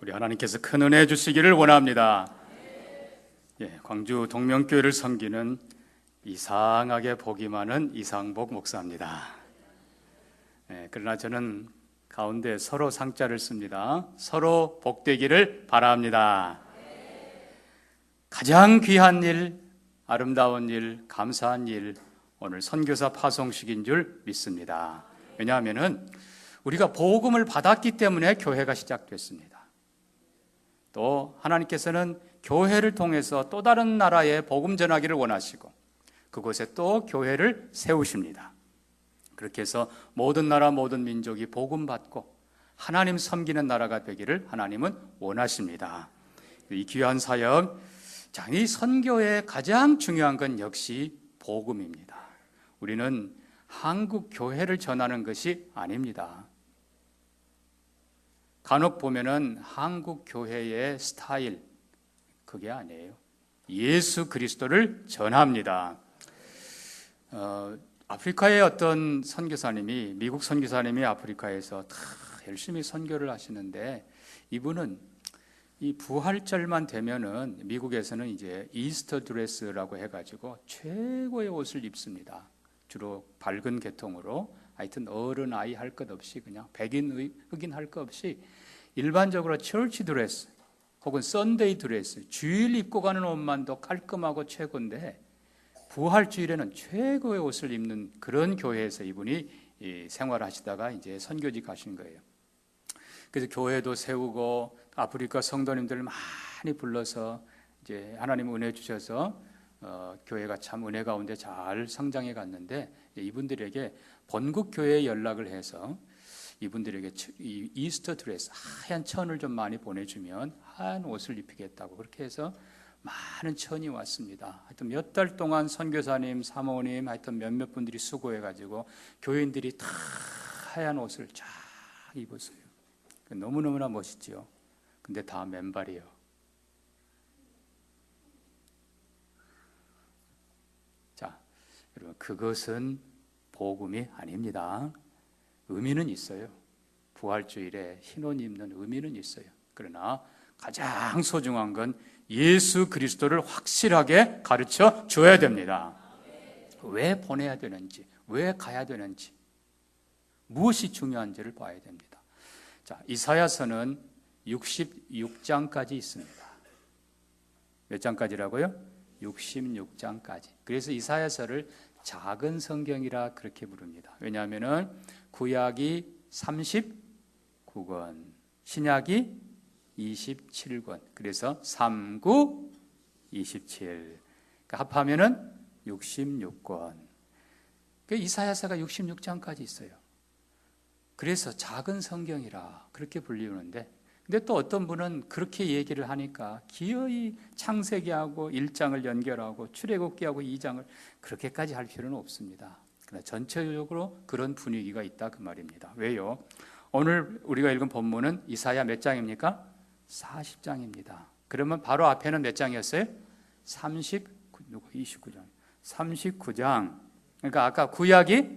우리 하나님께서 큰 은혜 주시기를 원합니다. 광주 동명교회를 섬기는 이상하게 복이 많은 이상복 목사입니다. 그러나 저는 가운데 서로 상자를 씁니다. 서로 복되기를 바랍니다. 가장 귀한 일, 아름다운 일, 감사한 일, 오늘 선교사 파송식인 줄 믿습니다. 왜냐하면 우리가 복음을 받았기 때문에 교회가 시작됐습니다. 또 하나님께서는 교회를 통해서 또 다른 나라에 복음 전하기를 원하시고 그곳에 또 교회를 세우십니다. 그렇게 해서 모든 나라 모든 민족이 복음 받고 하나님 섬기는 나라가 되기를 하나님은 원하십니다. 이 귀한 사역, 이 선교의 가장 중요한 건 역시 복음입니다. 우리는 한국 교회를 전하는 것이 아닙니다. 간혹 보면은 한국 교회의 스타일, 그게 아니에요. 예수 그리스도를 전합니다. 아프리카의 어떤 선교사님이, 미국 선교사님이 아프리카에서 다 열심히 선교를 하시는데, 이분은 이 부활절만 되면은 미국에서는 이제 이스터 드레스라고 해가지고 최고의 옷을 입습니다. 주로 밝은 계통으로, 하여튼 어른 아이 할 것 없이 그냥 백인 흑인 할 것 없이 일반적으로 처치 드레스 혹은 썬데이 드레스, 주일 입고 가는 옷만도 깔끔하고 최고인데 부활주일에는 최고의 옷을 입는 그런 교회에서 이분이 생활하시다가 이제 선교지 가신 거예요. 그래서 교회도 세우고 아프리카 성도님들 많이 불러서 이제 하나님 은혜 주셔서 교회가 참 은혜 가운데 잘 성장해 갔는데, 이분들에게 본국 교회에 연락을 해서 이분들에게 이 이스터 드레스, 하얀 천을 좀 많이 보내주면 하얀 옷을 입히겠다고 그렇게 해서 많은 천이 왔습니다. 하여튼 몇 달 동안 선교사님, 사모님, 하여튼 몇몇 분들이 수고해가지고 교인들이 다 하얀 옷을 쫙 입었어요. 너무너무나 멋있죠. 근데 다 맨발이에요. 자, 여러분, 그것은 복음이 아닙니다. 의미는 있어요. 부활주일에 흰 옷 입는 의미는 있어요. 그러나 가장 소중한 건 예수 그리스도를 확실하게 가르쳐 줘야 됩니다. 왜 보내야 되는지, 왜 가야 되는지, 무엇이 중요한지를 봐야 됩니다. 자, 이사야서는 66장까지 있습니다. 몇 장까지라고요? 66장까지. 그래서 이사야서를 작은 성경이라 그렇게 부릅니다. 왜냐하면 구약이 39권, 신약이 27권. 그래서 39, 27. 그러니까 합하면은 66권. 이사야서가 66장까지 있어요. 그래서 작은 성경이라 그렇게 불리우는데, 근데 또 어떤 분은 그렇게 얘기를 하니까 기어이 창세기하고 1장을 연결하고 출애굽기하고 2장을 그렇게까지 할 필요는 없습니다. 그러나 전체적으로 그런 분위기가 있다 그 말입니다. 왜요? 오늘 우리가 읽은 본문은 이사야 몇 장입니까? 40장입니다. 그러면 바로 앞에는 몇 장이었어요? 29장. 39장. 그러니까 아까 구약이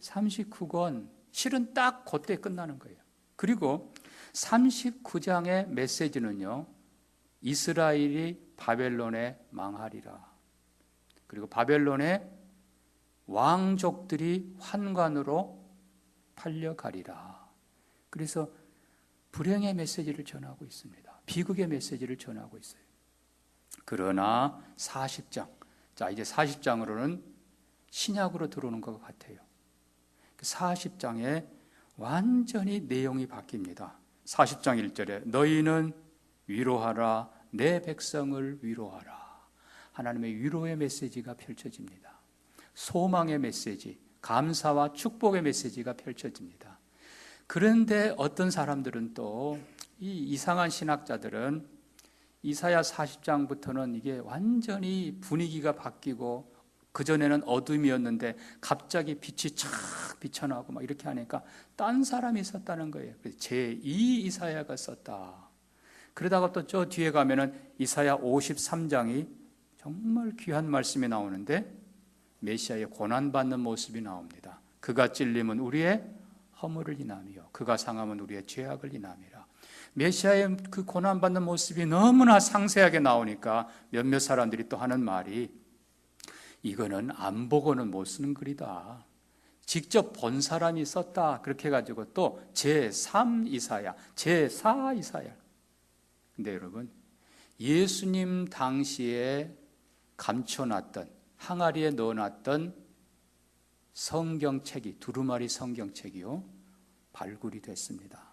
39권. 실은 딱 그때 끝나는 거예요. 그리고 39장의 메시지는요, 이스라엘이 바벨론에 망하리라. 그리고 바벨론의 왕족들이 환관으로 팔려가리라. 그래서 불행의 메시지를 전하고 있습니다. 비극의 메시지를 전하고 있어요. 그러나 40장, 자 이제 40장으로는 신약으로 들어오는 것 같아요. 40장에 완전히 내용이 바뀝니다. 40장 1절에 너희는 위로하라, 내 백성을 위로하라. 하나님의 위로의 메시지가 펼쳐집니다. 소망의 메시지, 감사와 축복의 메시지가 펼쳐집니다. 그런데 어떤 사람들은 또 이 이상한 신학자들은 이사야 40장부터는 이게 완전히 분위기가 바뀌고 그전에는 어둠이었는데 갑자기 빛이 촥 비쳐나고 막 이렇게 하니까 딴 사람이 썼다는 거예요. 제2 이사야가 썼다. 그러다가 또 저 뒤에 가면은 이사야 53장이 정말 귀한 말씀이 나오는데 메시아의 고난받는 모습이 나옵니다. 그가 찔림은 우리의 허물을 인하며 그가 상함은 우리의 죄악을 인함이라. 메시아의 그 고난받는 모습이 너무나 상세하게 나오니까 몇몇 사람들이 또 하는 말이, 이거는 안 보고는 못 쓰는 글이다, 직접 본 사람이 썼다, 그렇게 해가지고 또 제3 이사야, 제4 이사야. 근데 여러분, 예수님 당시에 감춰놨던, 항아리에 넣어놨던 성경책이, 두루마리 성경책이요, 발굴이 됐습니다.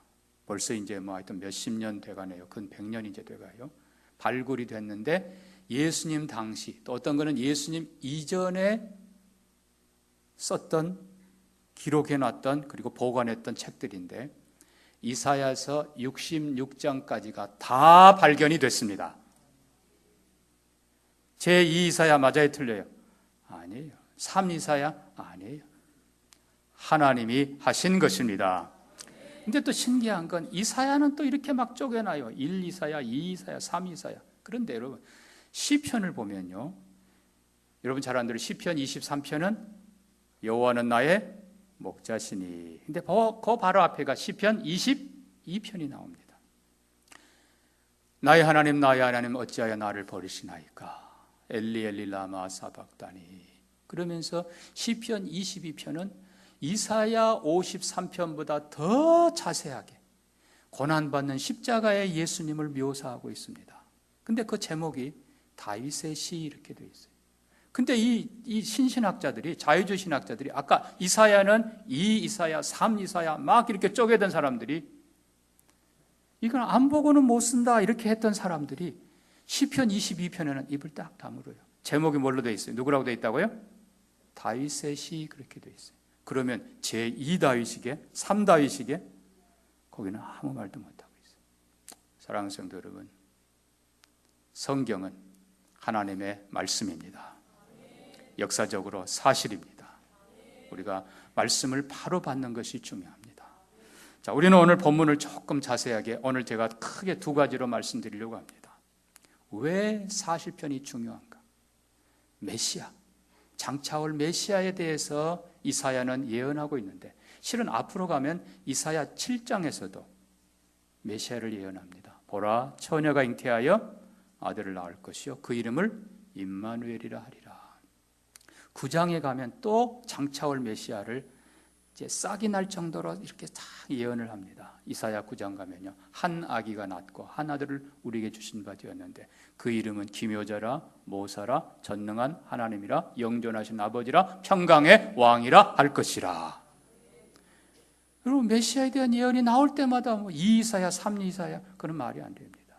벌써 이제 하여튼 몇십 년 돼가네요. 근 100년 이제 돼가요. 발굴이 됐는데, 예수님 당시, 또 어떤 거는 예수님 이전에 썼던, 기록해놨던, 그리고 보관했던 책들인데, 이사야서 66장까지가 다 발견이 됐습니다. 제2 이사야 맞아요, 틀려요? 아니에요. 3 이사야? 아니에요. 하나님이 하신 것입니다. 근데 또 신기한 건 이사야는 또 이렇게 막 쪼개놔요. 1 이사야, 2 이사야, 3 이사야. 그런데 여러분, 시편을 보면요, 여러분 잘 안 들어요. 시편 23편은 여호와는 나의 목자시니. 근데 그 바로 앞에가 시편 22편이 나옵니다. 나의 하나님 어찌하여 나를 버리시나이까. 엘리 엘리 라마 사박다니. 그러면서 시편 22편은 이사야 53편보다 더 자세하게 고난받는 십자가의 예수님을 묘사하고 있습니다. 근데 그 제목이 다윗의 시 이렇게 되어 있어요. 근데 이 신신학자들이, 자유주의 신학자들이, 아까 이사야는 2 이사야, 3 이사야 막 이렇게 쪼개던 사람들이, 이건 안 보고는 못 쓴다 이렇게 했던 사람들이 시편 22편에는 입을 딱 다물어요. 제목이 뭘로 되어 있어요? 누구라고 되어 있다고요? 다윗의 시 그렇게 되어 있어요. 그러면 제2 다윗이게, 3 다윗이게? 거기는 아무 말도 못하고 있어요. 사랑하는 성도 여러분, 성경은 하나님의 말씀입니다. 역사적으로 사실입니다. 우리가 말씀을 바로 받는 것이 중요합니다. 자, 우리는 오늘 본문을 조금 자세하게, 오늘 제가 크게 2가지로 말씀드리려고 합니다. 왜 사실편이 중요한가? 메시아, 장차올 메시아에 대해서 이사야는 예언하고 있는데, 실은 앞으로 가면 이사야 7장에서도 메시아를 예언합니다. 보라, 처녀가 잉태하여 아들을 낳을 것이요 그 이름을 임마누엘이라 하리라. 9장에 가면 또 장차올 메시아를 이제 싹이 날 정도로 이렇게 다 예언을 합니다. 이사야 9장 가면요, 한 아기가 낳고 한 아들을 우리에게 주신 바 되었는데 그 이름은 기묘자라, 모사라, 전능한 하나님이라, 영존하신 아버지라, 평강의 왕이라 할 것이라. 여러분, 메시아에 대한 예언이 나올 때마다 2 이사야, 3 이사야, 그런 말이 안 됩니다.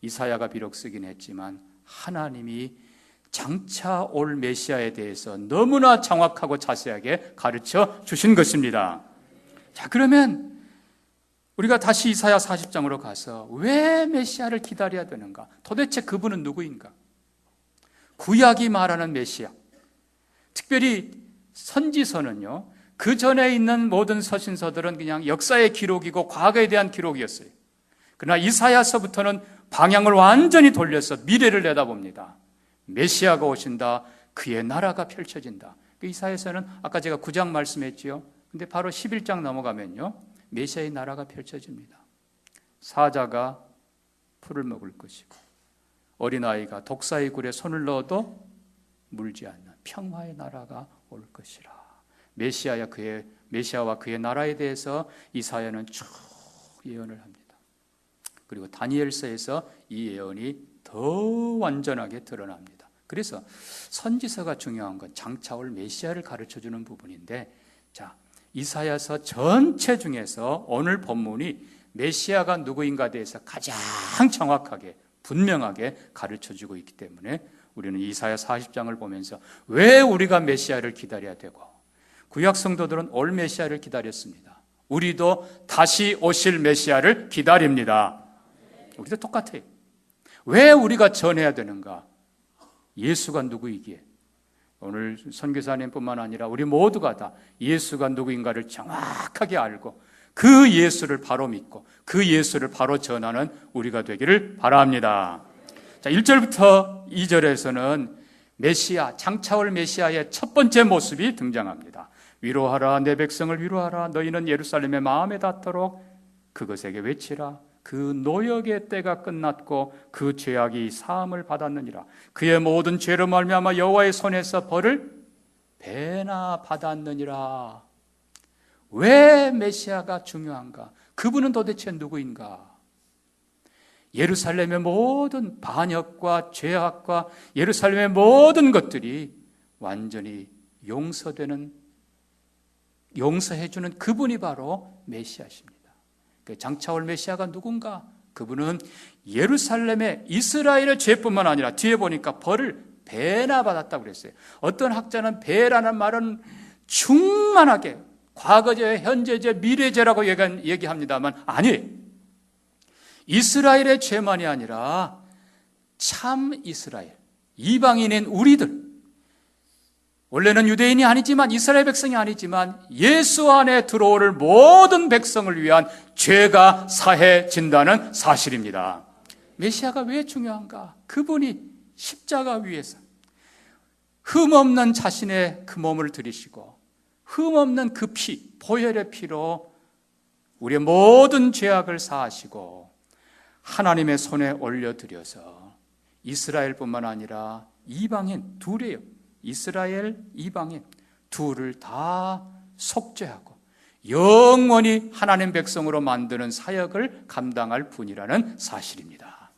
이사야가 비록 쓰긴 했지만 하나님이 장차 올 메시아에 대해서 너무나 정확하고 자세하게 가르쳐 주신 것입니다. 자, 그러면 우리가 다시 이사야 40장으로 가서 왜 메시아를 기다려야 되는가? 도대체 그분은 누구인가? 구약이 말하는 메시아, 특별히 선지서는요, 그 전에 있는 모든 서신서들은 그냥 역사의 기록이고 과거에 대한 기록이었어요. 그러나 이사야서부터는 방향을 완전히 돌려서 미래를 내다봅니다. 메시아가 오신다. 그의 나라가 펼쳐진다. 그 이사야서는 아까 제가 9장 말씀했지요. 근데 바로 11장 넘어가면요, 메시아의 나라가 펼쳐집니다. 사자가 풀을 먹을 것이고 어린아이가 독사의 굴에 손을 넣어도 물지 않는 평화의 나라가 올 것이라. 메시아와 그의 나라에 대해서 이사야는 쭉 예언을 합니다. 그리고 다니엘서에서 이 예언이 더 완전하게 드러납니다. 그래서 선지서가 중요한 건 장차올 메시아를 가르쳐주는 부분인데, 자, 이사야서 전체 중에서 오늘 본문이 메시아가 누구인가에 대해서 가장 정확하게 분명하게 가르쳐주고 있기 때문에 우리는 이사야 40장을 보면서 왜 우리가 메시아를 기다려야 되고, 구약 성도들은 올 메시아를 기다렸습니다. 우리도 다시 오실 메시아를 기다립니다. 우리도 똑같아요. 왜 우리가 전해야 되는가? 예수가 누구이기에, 오늘 선교사님뿐만 아니라 우리 모두가 다 예수가 누구인가를 정확하게 알고 그 예수를 바로 믿고 그 예수를 바로 전하는 우리가 되기를 바랍니다. 자, 1절부터 2절에서는 메시아, 장차올 메시아의 첫 번째 모습이 등장합니다. 위로하라, 내 백성을 위로하라. 너희는 예루살렘의 마음에 닿도록 그것에게 외치라. 그 노역의 때가 끝났고 그 죄악이 사함을 받았느니라. 그의 모든 죄로 말미암아 여호와의 손에서 벌을 배나 받았느니라. 왜 메시아가 중요한가? 그분은 도대체 누구인가? 예루살렘의 모든 반역과 죄악과 예루살렘의 모든 것들이 완전히 용서해주는 그분이 바로 메시아십니다. 장차올 메시아가 누군가? 그분은 예루살렘의 이스라엘의 죄뿐만 아니라 뒤에 보니까 벌을 배나 받았다고 그랬어요. 어떤 학자는 배라는 말은 충만하게 과거죄, 현재죄, 미래죄라고 얘기합니다만 아니에요. 이스라엘의 죄만이 아니라 참 이스라엘, 이방인인 우리들, 원래는 유대인이 아니지만 이스라엘 백성이 아니지만 예수 안에 들어올 모든 백성을 위한 죄가 사해진다는 사실입니다. 메시아가 왜 중요한가? 그분이 십자가 위에서 흠없는 자신의 그 몸을 들이시고 흠없는 그 피, 보혈의 피로 우리의 모든 죄악을 사하시고 하나님의 손에 올려드려서 이스라엘뿐만 아니라 이방인 둘이에요. 이스라엘, 이방인 둘을 다 속죄하고 영원히 하나님 백성으로 만드는 사역을 감당할 분이라는 사실입니다.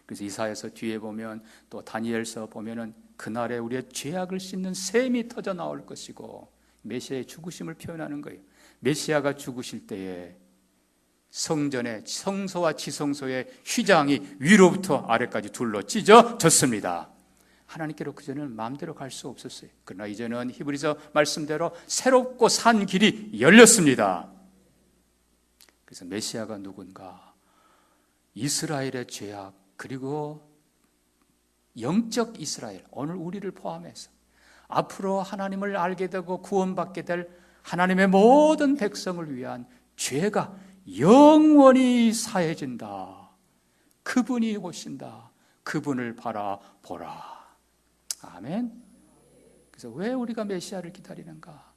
그래서 이사야서 뒤에 보면 또 다니엘서 보면은 그날에 우리의 죄악을 씻는 샘이 터져 나올 것이고 메시아의 죽으심을 표현하는 거예요. 메시아가 죽으실 때에 성전의 성소와 지성소의 휘장이 위로부터 아래까지 둘러 찢어졌습니다. 하나님께로 그전에는 마음대로 갈 수 없었어요. 그러나 이제는 히브리서 말씀대로 새롭고 산 길이 열렸습니다. 그래서 메시아가 누군가? 이스라엘의 죄악 그리고 영적 이스라엘, 오늘 우리를 포함해서 앞으로 하나님을 알게 되고 구원받게 될 하나님의 모든 백성을 위한 죄가 영원히 사해진다. 그분이 오신다. 그분을 바라보라. 아멘. 그래서 왜 우리가 메시아를 기다리는가?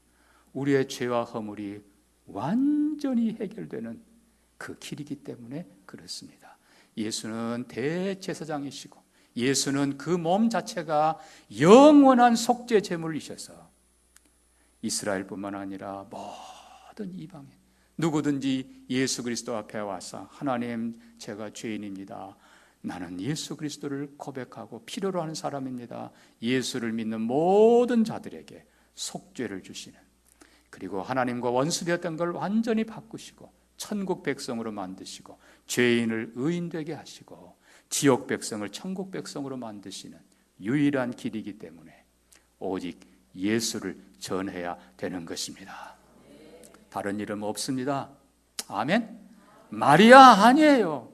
우리의 죄와 허물이 완전히 해결되는 그 길이기 때문에 그렇습니다. 예수는 대제사장이시고 예수는 그 몸 자체가 영원한 속죄 제물이셔서 이스라엘뿐만 아니라 모든 이방인 누구든지 예수 그리스도 앞에 와서 하나님 제가 죄인입니다. 나는 예수 그리스도를 고백하고 필요로 하는 사람입니다. 예수를 믿는 모든 자들에게 속죄를 주시는, 그리고 하나님과 원수되었던 걸 완전히 바꾸시고 천국 백성으로 만드시고 죄인을 의인되게 하시고 지옥 백성을 천국 백성으로 만드시는 유일한 길이기 때문에 오직 예수를 전해야 되는 것입니다. 다른 이름 없습니다. 아멘. 마리아 아니에요.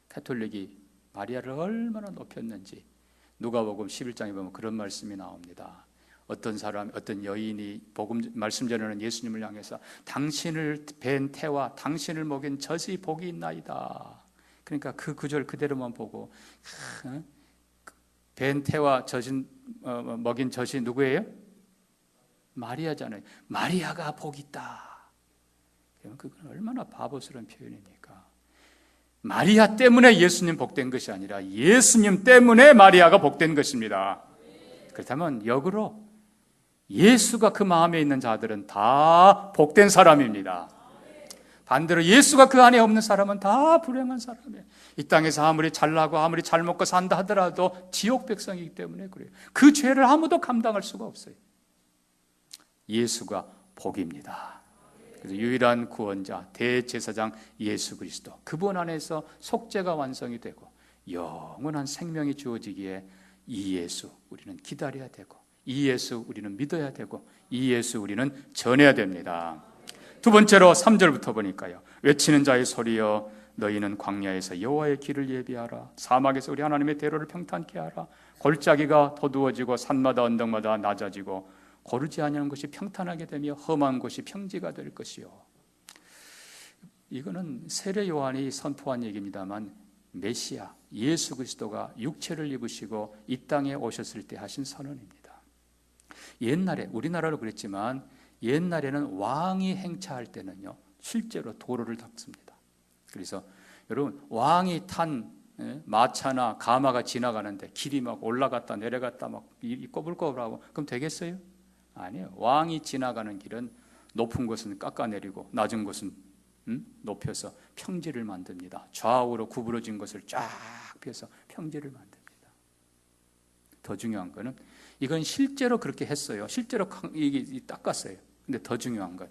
가톨릭이 마리아를 얼마나 높였는지 누가복음 11장에 보면 그런 말씀이 나옵니다. 어떤 여인이 복음 말씀 전하는 예수님을 향해서 당신을 뵌 태와 당신을 먹인 젖이 복이 있나이다. 그러니까 그 구절 그대로만 보고 뵌 태와 먹인 젖이 누구예요? 마리아잖아요. 마리아가 복이 있다. 그건 얼마나 바보스러운 표현입니까? 마리아 때문에 예수님 복된 것이 아니라 예수님 때문에 마리아가 복된 것입니다. 그렇다면 역으로 예수가 그 마음에 있는 자들은 다 복된 사람입니다. 반대로 예수가 그 안에 없는 사람은 다 불행한 사람이에요. 이 땅에서 아무리 잘나고 아무리 잘 먹고 산다 하더라도 지옥 백성이기 때문에 그래요. 그 죄를 아무도 감당할 수가 없어요. 예수가 복입니다. 그래서 유일한 구원자 대제사장 예수 그리스도, 그분 안에서 속죄가 완성이 되고 영원한 생명이 주어지기에 이 예수 우리는 기다려야 되고 이 예수 우리는 믿어야 되고 이 예수 우리는 전해야 됩니다. 두 번째로 3절부터 보니까요. 외치는 자의 소리여 너희는 광야에서 여호와의 길을 예비하라. 사막에서 우리 하나님의 대로를 평탄케 하라. 골짜기가 도두어지고 산마다 언덕마다 낮아지고 고르지 아니하는 것이 평탄하게 되며 험한 곳이 평지가 될 것이요. 이거는 세례 요한이 선포한 얘기입니다만 메시아 예수 그리스도가 육체를 입으시고 이 땅에 오셨을 때 하신 선언입니다. 옛날에 우리나라로 그랬지만 옛날에는 왕이 행차할 때는요 실제로 도로를 닦습니다. 그래서 여러분 왕이 탄 마차나 가마가 지나가는데 길이 막 올라갔다 내려갔다 막 꼬불꼬불하고 그럼 되겠어요? 아니에요. 왕이 지나가는 길은 높은 곳은 깎아내리고 낮은 곳은 높여서 평지를 만듭니다. 좌우로 구부러진 것을 쫙 펴서 평지를 만듭니다. 더 중요한 거는 이건 실제로 그렇게 했어요. 실제로 닦았어요. 근데 더 중요한 건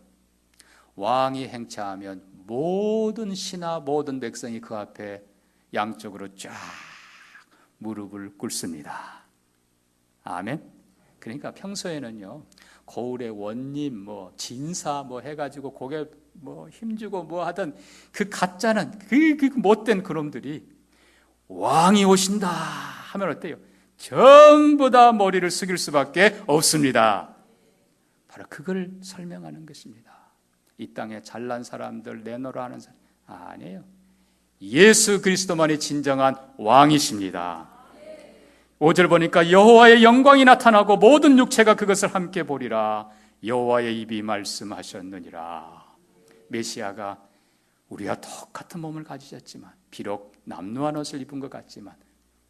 왕이 행차하면 모든 신하 모든 백성이 그 앞에 양쪽으로 쫙 무릎을 꿇습니다. 아멘. 그러니까 평소에는요 거울에 원님 뭐 진사 뭐 해가지고 고개 뭐 힘주고 뭐 하던 그 가짜는 그 못된 그놈들이 왕이 오신다 하면 어때요? 전부 다 머리를 숙일 수밖에 없습니다. 바로 그걸 설명하는 것입니다. 이 땅에 잘난 사람들 내놓으라 하는 사람 아니에요. 예수 그리스도만이 진정한 왕이십니다. 5절 보니까 여호와의 영광이 나타나고 모든 육체가 그것을 함께 보리라. 여호와의 입이 말씀하셨느니라. 메시아가 우리와 똑같은 몸을 가지셨지만 비록 남루한 옷을 입은 것 같지만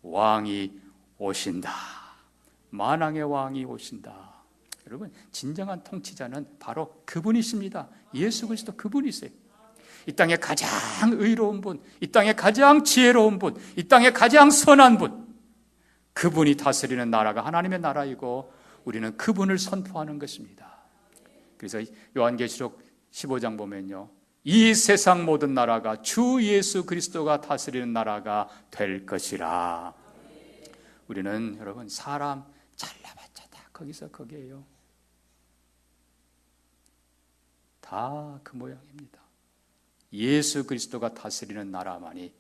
왕이 오신다. 만왕의 왕이 오신다. 여러분 진정한 통치자는 바로 그분이십니다. 예수 그리스도 그분이세요. 이 땅에 가장 의로운 분, 이 땅에 가장 지혜로운 분, 이 땅에 가장 선한 분, 그분이 다스리는 나라가 하나님의 나라이고 우리는 그분을 선포하는 것입니다. 그래서 요한계시록 15장 보면요 이 세상 모든 나라가 주 예수 그리스도가 다스리는 나라가 될 것이라. 우리는 여러분 사람 잘라봤자 다 거기서 거기에요. 다 그 모양입니다. 예수 그리스도가 다스리는 나라만이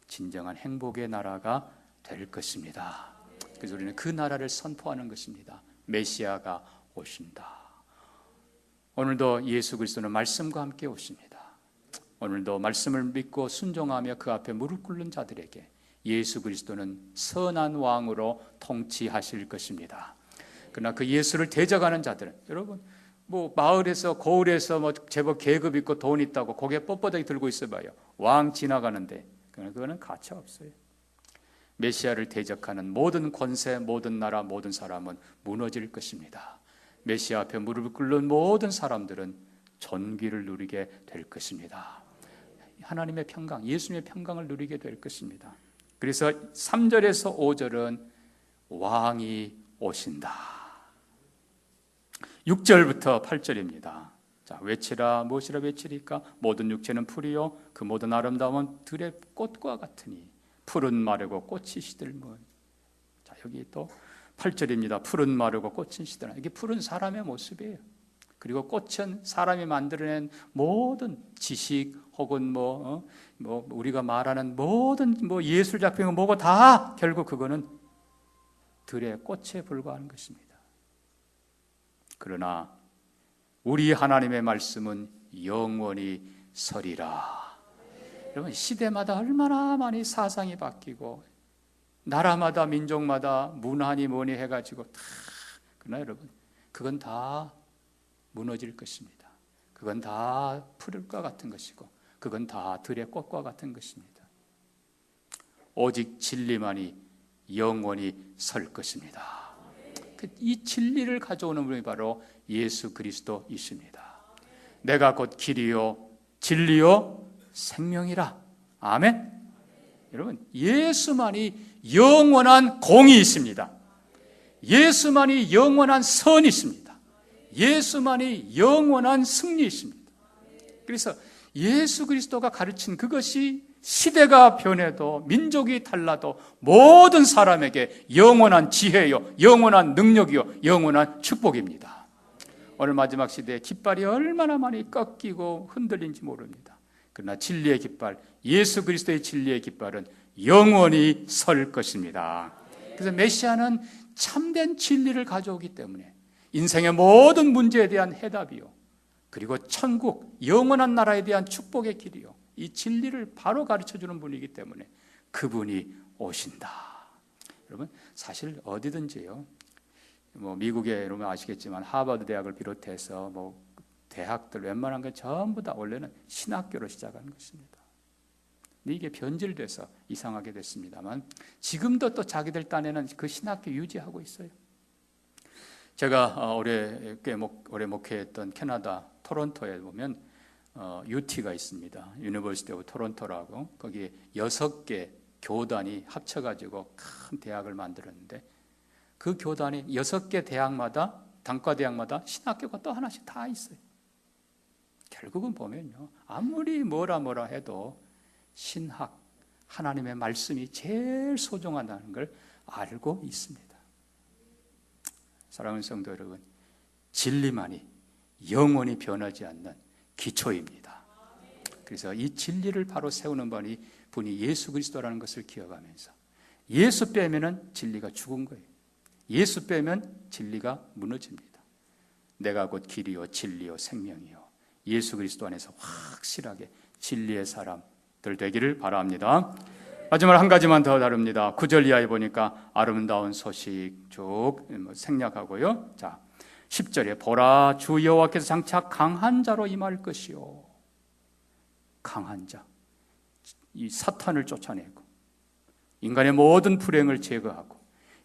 진정한 행복의 나라가 될 것입니다. 그래서 우리는 그 나라를 선포하는 것입니다. 메시아가 오신다. 오늘도 예수 그리스도는 말씀과 함께 오십니다. 오늘도 말씀을 믿고 순종하며 그 앞에 무릎 꿇는 자들에게 예수 그리스도는 선한 왕으로 통치하실 것입니다. 그러나 그 예수를 대적하는 자들은 여러분 뭐 마을에서 거울에서 뭐 제법 계급 있고 돈 있다고 고개 뻣뻣하게 들고 있어봐요. 왕 지나가는데 그거는 가치 없어요. 메시아를 대적하는 모든 권세, 모든 나라, 모든 사람은 무너질 것입니다. 메시아 앞에 무릎을 꿇는 모든 사람들은 존귀를 누리게 될 것입니다. 하나님의 평강, 예수님의 평강을 누리게 될 것입니다. 그래서 3절에서 5절은 왕이 오신다. 6절부터 8절입니다. 자, 외치라 무엇이라 외치리까? 모든 육체는 풀이요 그 모든 아름다움은 들의 꽃과 같으니 풀은 마르고 꽃이 시들면. 자, 여기 또 8절입니다. 풀은 마르고 꽃은 시들면. 이게 풀은 사람의 모습이에요. 그리고 꽃은 사람이 만들어낸 모든 지식 혹은 뭐 우리가 말하는 모든 뭐 예술 작품은 뭐고 다 결국 그거는 들의 꽃에 불과한 것입니다. 그러나 우리 하나님의 말씀은 영원히 서리라. 여러분 시대마다 얼마나 많이 사상이 바뀌고 나라마다 민족마다 문화니 뭐니 해가지고 다 그러나 여러분 그건 다 무너질 것입니다. 그건 다 풀과 같은 것이고 그건 다 들의 꽃과 같은 것입니다. 오직 진리만이 영원히 설 것입니다. 이 진리를 가져오는 분이 바로 예수 그리스도이십니다. 내가 곧 길이요 진리요 생명이라. 아멘. 여러분 예수만이 영원한 공의이십니다. 예수만이 영원한 선이십니다. 예수만이 영원한 승리이십니다. 그래서 예수 그리스도가 가르친 그것이 시대가 변해도 민족이 달라도 모든 사람에게 영원한 지혜요 영원한 능력이요 영원한 축복입니다. 오늘 마지막 시대에 깃발이 얼마나 많이 꺾이고 흔들린지 모릅니다. 그러나 진리의 깃발, 예수 그리스도의 진리의 깃발은 영원히 설 것입니다. 그래서 메시아는 참된 진리를 가져오기 때문에 인생의 모든 문제에 대한 해답이요 그리고 천국, 영원한 나라에 대한 축복의 길이요 이 진리를 바로 가르쳐주는 분이기 때문에 그분이 오신다. 여러분 사실 어디든지요 뭐 미국에 여러분 아시겠지만 하버드 대학을 비롯해서 뭐 대학들 웬만한 건 전부 다 원래는 신학교로 시작한 것입니다. 근데 이게 변질돼서 이상하게 됐습니다만 지금도 또 자기들 딴에는 그 신학교 유지하고 있어요. 제가 꽤 오래 목회했던 캐나다 토론토에 보면 UT가 있습니다. 유니버시티 오브 토론토라고 거기에 6개 교단이 합쳐가지고 큰 대학을 만들었는데 그 교단이 6개 대학마다 단과대학마다 신학교가 또 하나씩 다 있어요. 결국은 보면요, 아무리 뭐라 해도 신학, 하나님의 말씀이 제일 소중하다는 걸 알고 있습니다. 사랑하는 성도 여러분, 진리만이 영원히 변하지 않는 기초입니다. 그래서 이 진리를 바로 세우는 분이 예수 그리스도라는 것을 기억하면서 예수 빼면은 진리가 죽은 거예요. 예수 빼면 진리가 무너집니다. 내가 곧 길이요 진리요 생명이요. 예수 그리스도 안에서 확실하게 진리의 사람들 되기를 바랍니다. 마지막 한 가지만 더 다룹니다. 9절 이하에 보니까 아름다운 소식 쭉 생략하고요. 자, 10절에 보라 주 여호와께서 장차 강한 자로 임할 것이요. 강한 자, 이 사탄을 쫓아내고 인간의 모든 불행을 제거하고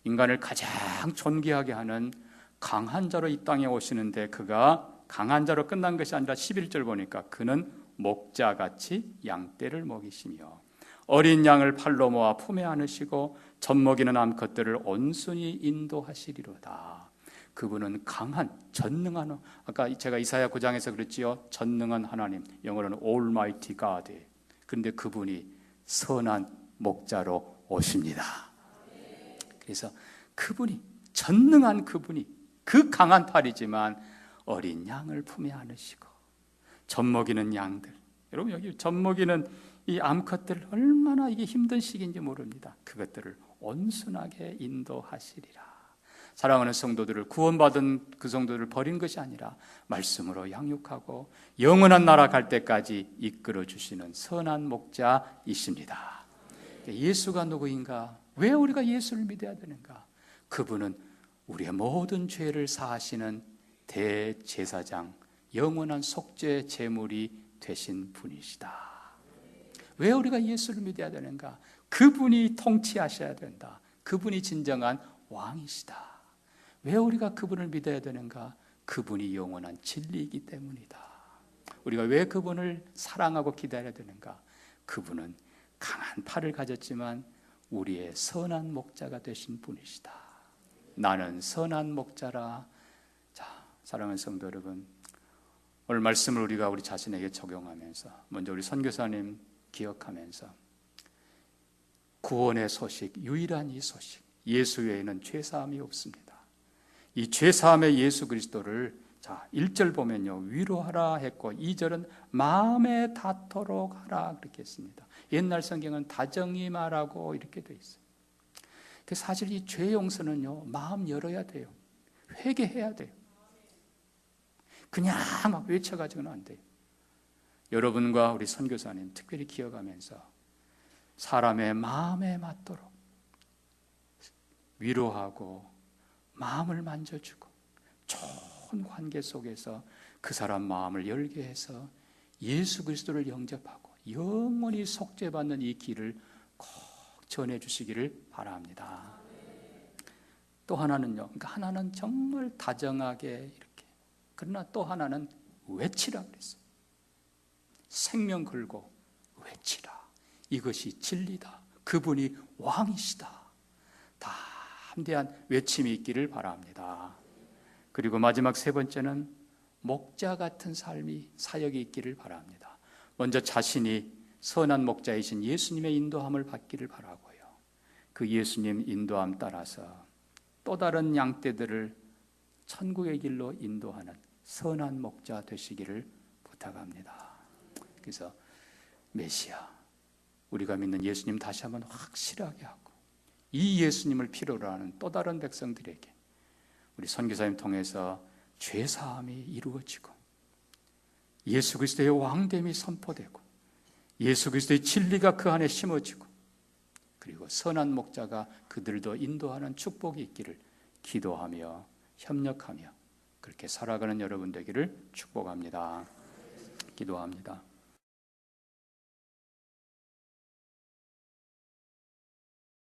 인간을 가장 존귀하게 하는 강한 자로 이 땅에 오시는데 그가 강한 자로 끝난 것이 아니라 11절 보니까 그는 목자같이 양떼를 먹이시며 어린 양을 팔로 모아 품에 안으시고 젖먹이는 암컷들을 온순히 인도하시리로다. 그분은 강한, 전능한, 아까 제가 이사야 9장에서 그랬지요. 전능한 하나님, 영어로는 Almighty God. 그런데 그분이 선한 목자로 오십니다. 그래서 그분이, 전능한 그분이 그 강한 팔이지만 어린 양을 품에 안으시고 젖먹이는 양들, 여러분 여기 젖먹이는 이 암컷들 얼마나 이게 힘든 시기인지 모릅니다. 그것들을 온순하게 인도하시리라. 사랑하는 성도들을 구원받은 그 성도들을 버린 것이 아니라 말씀으로 양육하고 영원한 나라 갈 때까지 이끌어 주시는 선한 목자이십니다. 예수가 누구인가? 왜 우리가 예수를 믿어야 되는가? 그분은 우리의 모든 죄를 사하시는 대제사장, 영원한 속죄 제물이 되신 분이시다. 왜 우리가 예수를 믿어야 되는가? 그분이 통치하셔야 된다. 그분이 진정한 왕이시다. 왜 우리가 그분을 믿어야 되는가? 그분이 영원한 진리이기 때문이다. 우리가 왜 그분을 사랑하고 기다려야 되는가? 그분은 강한 팔을 가졌지만 우리의 선한 목자가 되신 분이시다. 나는 선한 목자라. 자, 사랑하는 성도 여러분, 오늘 말씀을 우리가 우리 자신에게 적용하면서 먼저 우리 선교사님 기억하면서 구원의 소식, 유일한 이 소식, 예수 외에는 죄사함이 없습니다. 이 죄사함의 예수 그리스도를 자 1절 보면요, 위로하라 했고 2절은 마음에 닿도록 하라 그렇게 했습니다. 옛날 성경은 다정히 말하고 이렇게 돼 있어요. 사실 이 죄 용서는요, 마음 열어야 돼요. 회개해야 돼요. 그냥 막 외쳐가지고는 안 돼요. 여러분과 우리 선교사님 특별히 기억하면서 사람의 마음에 맞도록 위로하고 마음을 만져주고 좋은 관계 속에서 그 사람 마음을 열게 해서 예수 그리스도를 영접하고 영원히 속죄받는 이 길을 꼭 전해주시기를 바랍니다. 또 하나는요, 그러니까 하나는 정말 다정하게 이렇게, 그러나 또 하나는 외치라 그랬어요. 생명 걸고 외치라. 이것이 진리다. 그분이 왕이시다. 다 함대한 외침이 있기를 바랍니다. 그리고 마지막 세 번째는 목자 같은 삶이 사역이 있기를 바랍니다. 먼저 자신이 선한 목자이신 예수님의 인도함을 받기를 바라고요. 그 예수님 인도함 따라서 또 다른 양떼들을 천국의 길로 인도하는 선한 목자 되시기를 부탁합니다. 그래서 메시아, 우리가 믿는 예수님 다시 한번 확실하게 하고 이 예수님을 필요로 하는 또 다른 백성들에게 우리 선교사님 통해서 죄사함이 이루어지고 예수 그리스도의 왕됨이 선포되고 예수 그리스도의 진리가 그 안에 심어지고 그리고 선한 목자가 그들도 인도하는 축복이 있기를 기도하며 협력하며 그렇게 살아가는 여러분 되기를 축복합니다. 기도합니다.